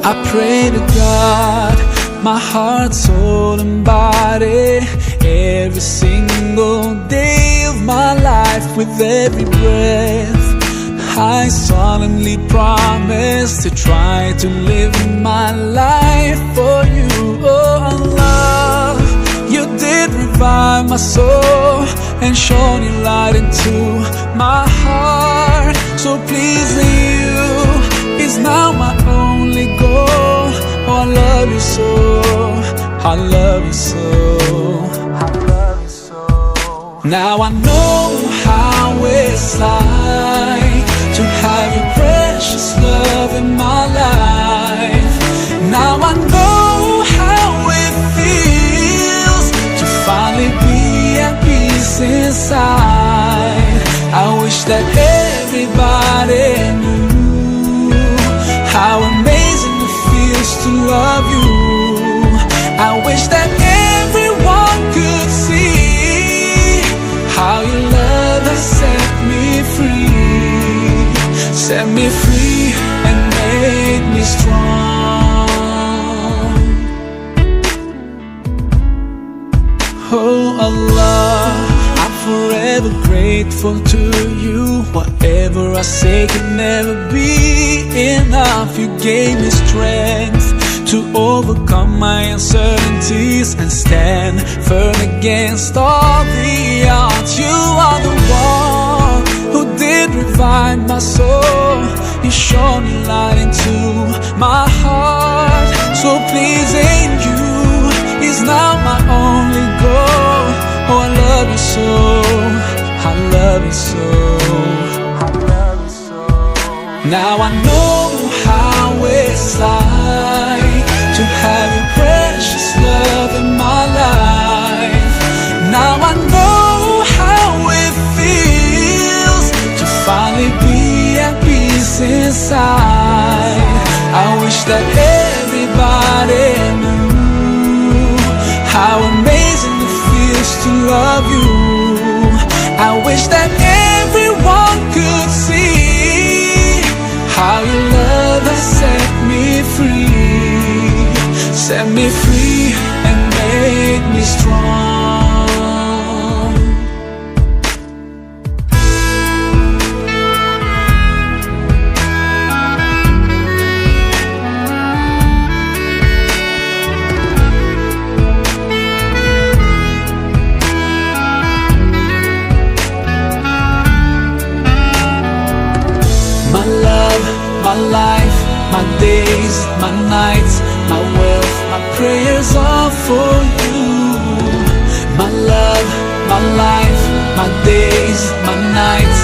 I pray to God, my heart, soul and body, every single day of my life. With every breath I solemnly promise to try to live my life for you. Oh Allah, you did revive my soul and shone your light into my heart. So pleasing you is now my only goal. Oh, I love you so, I love you so, I love you so. Now I know how it's like to have your precious love in my life. Now I know how it feels to finally be at peace inside. I wish that everybody knew how amazing it feels to love you. I wish that everyone could see how your love has set me free, set me free and made me strong. Oh Allah, I'm forever grateful to you. Whatever I say can never be enough. You gave me strength to overcome my uncertainties and stand firm against all the odds. You are the one who did revive my soul. You shone your light into my heart. So pleasing you is now my only goal. Oh, I love you so, I love you so, I love you so. Now I know how it's like to have your precious love in my life. Now I know how it feels to finally be at peace inside. I wish that everybody knew how amazing it feels to love you. I wish that everyone could see how your love has set me free and made me strong. My love, my life, my days, my nights, my wealth, my prayers are for you. My love, my life, my days, my nights,